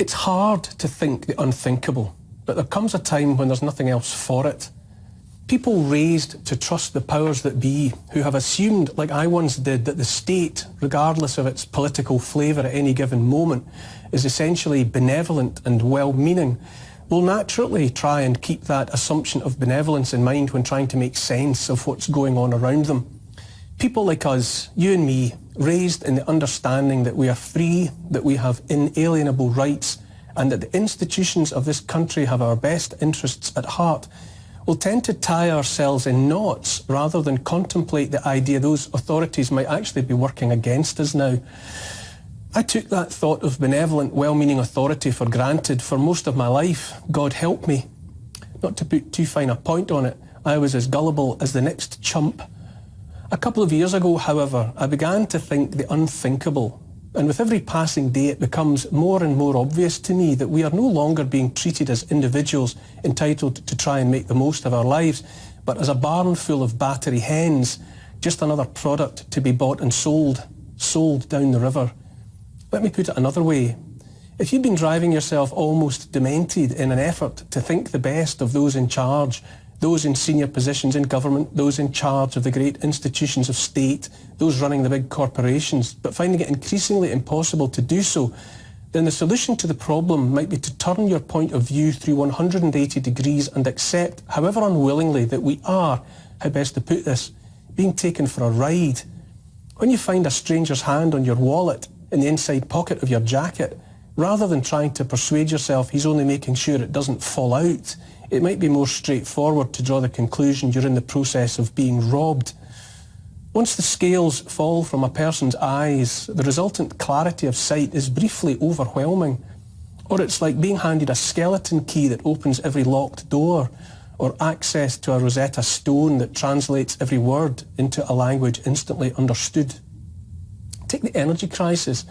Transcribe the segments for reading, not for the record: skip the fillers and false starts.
It's hard to think the unthinkable, but there comes a time when there's nothing else for it. People raised to trust the powers that be, who have assumed, like I once did, that the state, regardless of its political flavour at any given moment, is essentially benevolent and well-meaning, will naturally try and keep that assumption of benevolence in mind when trying to make sense of what's going on around them. People like us, you and me, raised in the understanding that we are free, that we have inalienable rights, and that the institutions of this country have our best interests at heart, will tend to tie ourselves in knots rather than contemplate the idea those authorities might actually be working against us now. I took that thought of benevolent, well-meaning authority for granted for most of my life. God help me. Not to put too fine a point on it, I was as gullible as the next chump. A couple of years ago, however, I began to think the unthinkable. And with every passing day, it becomes more and more obvious to me that we are no longer being treated as individuals entitled to try and make the most of our lives, but as a barn full of battery hens, just another product to be bought and sold down the river. Let me put it another way. If you've been driving yourself almost demented in an effort to think the best of those in charge, those in senior positions in government, those in charge of the great institutions of state, those running the big corporations, but finding it increasingly impossible to do so, then the solution to the problem might be to turn your point of view through 180 degrees and accept, however unwillingly, that we are, how best to put this, being taken for a ride. When you find a stranger's hand on your wallet in the inside pocket of your jacket, rather than trying to persuade yourself he's only making sure it doesn't fall out, it might be more straightforward to draw the conclusion you're in the process of being robbed. Once the scales fall from a person's eyes, the resultant clarity of sight is briefly overwhelming. Or it's like being handed a skeleton key that opens every locked door, or access to a Rosetta Stone that translates every word into a language instantly understood. Take the energy crisis.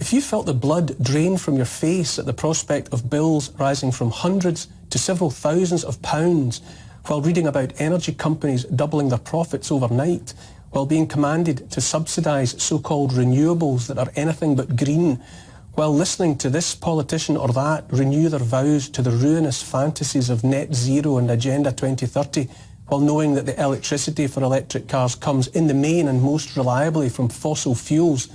If you felt the blood drain from your face at the prospect of bills rising from hundreds to several thousands of pounds, while reading about energy companies doubling their profits overnight, while being commanded to subsidise so-called renewables that are anything but green, while listening to this politician or that renew their vows to the ruinous fantasies of net zero and Agenda 2030, while knowing that the electricity for electric cars comes in the main and most reliably from fossil fuels,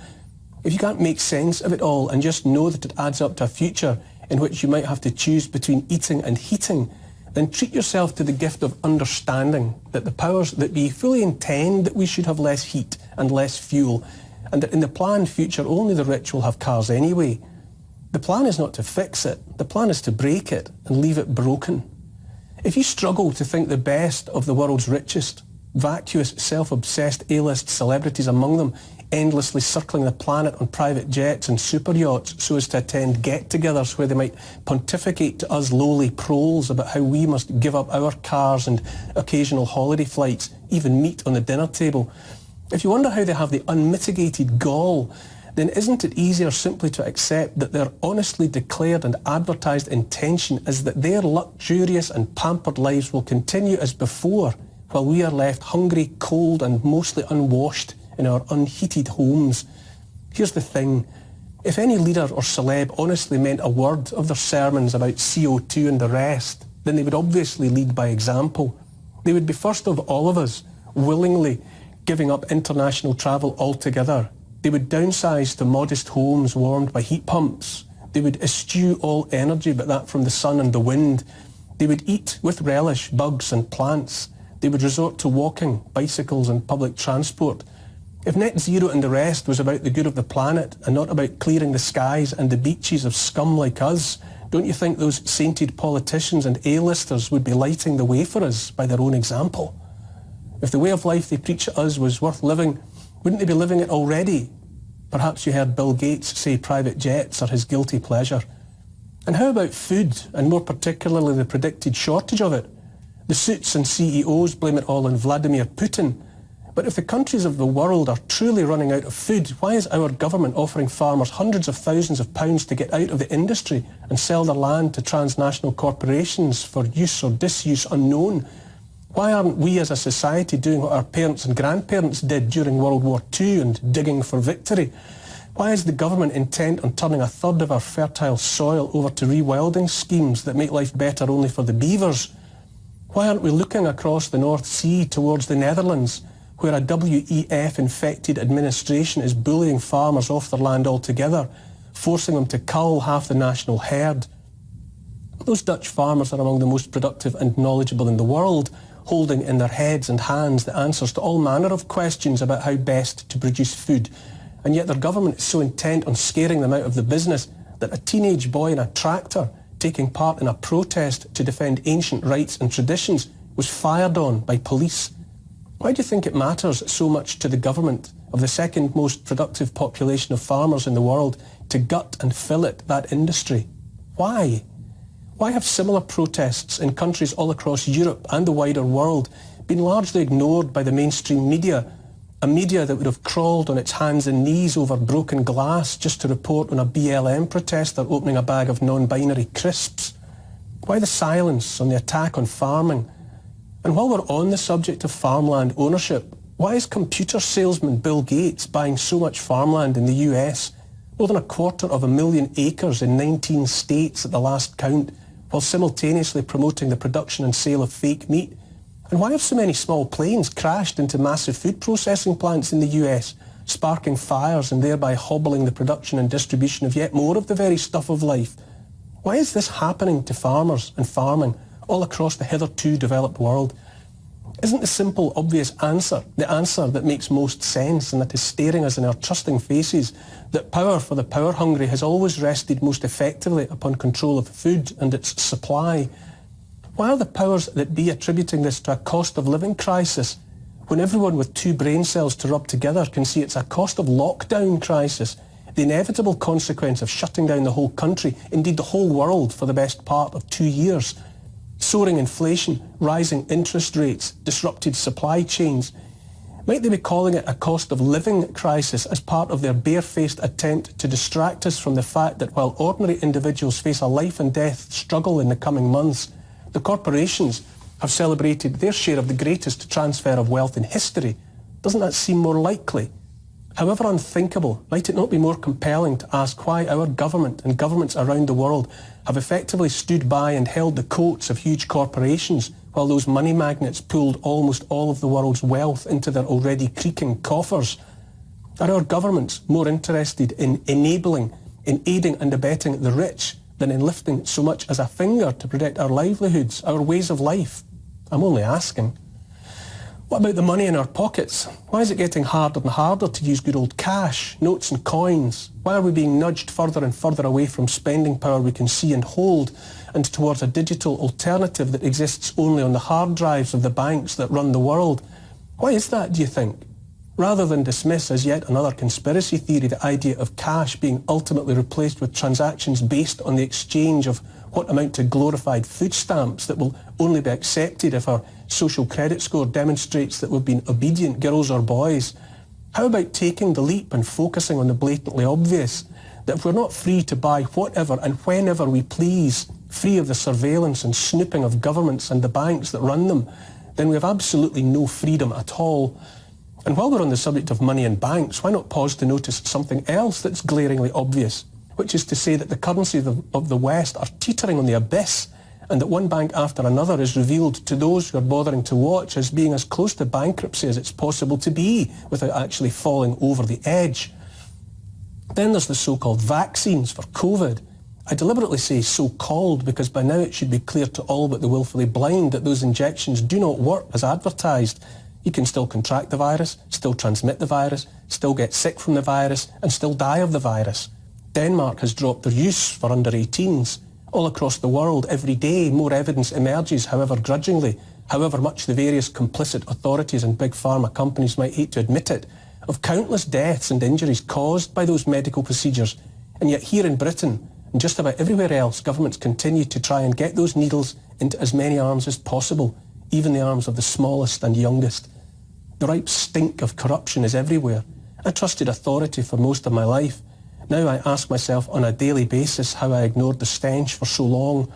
if you can't make sense of it all and just know that it adds up to a future in which you might have to choose between eating and heating, then treat yourself to the gift of understanding that the powers that be fully intend that we should have less heat and less fuel, and that in the planned future only the rich will have cars anyway. The plan is not to fix it, the plan is to break it and leave it broken. If you struggle to think the best of the world's richest, vacuous, self-obsessed A-list celebrities among them, endlessly circling the planet on private jets and super yachts so as to attend get-togethers where they might pontificate to us lowly proles about how we must give up our cars and occasional holiday flights, even meat on the dinner table. If you wonder how they have the unmitigated gall, then isn't it easier simply to accept that their honestly declared and advertised intention is that their luxurious and pampered lives will continue as before, while we are left hungry, cold and mostly unwashed in our unheated homes? Here's the thing. If any leader or celeb honestly meant a word of their sermons about CO2 and the rest, then they would obviously lead by example. They would be first of all of us, willingly giving up international travel altogether. They would downsize to modest homes warmed by heat pumps. They would eschew all energy but that from the sun and the wind. They would eat with relish bugs and plants. They would resort to walking, bicycles and public transport. If net zero and the rest was about the good of the planet and not about clearing the skies and the beaches of scum like us, don't you think those sainted politicians and A-listers would be lighting the way for us by their own example? If the way of life they preach at us was worth living, wouldn't they be living it already? Perhaps you heard Bill Gates say private jets are his guilty pleasure. And how about food, and more particularly the predicted shortage of it? The suits and CEOs blame it all on Vladimir Putin. But if the countries of the world are truly running out of food, why is our government offering farmers hundreds of thousands of pounds to get out of the industry and sell their land to transnational corporations for use or disuse unknown? Why aren't we as a society doing what our parents and grandparents did during World War II and digging for victory? Why is the government intent on turning a third of our fertile soil over to rewilding schemes that make life better only for the beavers? Why aren't we looking across the North Sea towards the Netherlands, where a WEF-infected administration is bullying farmers off their land altogether, forcing them to cull half the national herd? Those Dutch farmers are among the most productive and knowledgeable in the world, holding in their heads and hands the answers to all manner of questions about how best to produce food. And yet their government is so intent on scaring them out of the business that a teenage boy in a tractor taking part in a protest to defend ancient rights and traditions was fired on by police. Why do you think it matters so much to the government of the second most productive population of farmers in the world to gut and fillet that industry? Why? Why have similar protests in countries all across Europe and the wider world been largely ignored by the mainstream media, a media that would have crawled on its hands and knees over broken glass just to report on a BLM protester opening a bag of non-binary crisps? Why the silence on the attack on farming? And while we're on the subject of farmland ownership, why is computer salesman Bill Gates buying so much farmland in the US, more than 250,000 acres in 19 states at the last count, while simultaneously promoting the production and sale of fake meat? And why have so many small planes crashed into massive food processing plants in the US, sparking fires and thereby hobbling the production and distribution of yet more of the very stuff of life? Why is this happening to farmers and farming all across the hitherto developed world? Isn't the simple, obvious answer the answer that makes most sense and that is staring us in our trusting faces, that power for the power-hungry has always rested most effectively upon control of food and its supply? Why are the powers that be attributing this to a cost of living crisis when everyone with two brain cells to rub together can see it's a cost of lockdown crisis, the inevitable consequence of shutting down the whole country, indeed the whole world, for the best part of 2 years? Soaring inflation, rising interest rates, disrupted supply chains. Might they be calling it a cost of living crisis as part of their barefaced attempt to distract us from the fact that while ordinary individuals face a life and death struggle in the coming months, the corporations have celebrated their share of the greatest transfer of wealth in history? Doesn't that seem more likely? However unthinkable, might it not be more compelling to ask why our government and governments around the world have effectively stood by and held the coats of huge corporations while those money magnates pulled almost all of the world's wealth into their already creaking coffers? Are our governments more interested in enabling, in aiding and abetting the rich than in lifting so much as a finger to protect our livelihoods, our ways of life? I'm only asking. What about the money in our pockets? Why is it getting harder and harder to use good old cash, notes and coins? Why are we being nudged further and further away from spending power we can see and hold and towards a digital alternative that exists only on the hard drives of the banks that run the world? Why is that, do you think? Rather than dismiss as yet another conspiracy theory the idea of cash being ultimately replaced with transactions based on the exchange of what amount to glorified food stamps that will only be accepted if our social credit score demonstrates that we've been obedient girls or boys, how about taking the leap and focusing on the blatantly obvious, that if we're not free to buy whatever and whenever we please, free of the surveillance and snooping of governments and the banks that run them, then we have absolutely no freedom at all? And while we're on the subject of money and banks, why not pause to notice something else that's glaringly obvious, which is to say that the currencies of the West are teetering on the abyss, and that one bank after another is revealed to those who are bothering to watch as being as close to bankruptcy as it's possible to be without actually falling over the edge. Then there's the so-called vaccines for COVID. I deliberately say so-called because by now it should be clear to all but the willfully blind that those injections do not work as advertised. You can still contract the virus, still transmit the virus, still get sick from the virus, and still die of the virus. Denmark has dropped their use for under 18s. All across the world, every day, more evidence emerges, however grudgingly, however much the various complicit authorities and big pharma companies might hate to admit it, of countless deaths and injuries caused by those medical procedures. And yet here in Britain, and just about everywhere else, governments continue to try and get those needles into as many arms as possible, even the arms of the smallest and youngest. The ripe stink of corruption is everywhere. I trusted authority for most of my life. Now I ask myself on a daily basis how I ignored the stench for so long.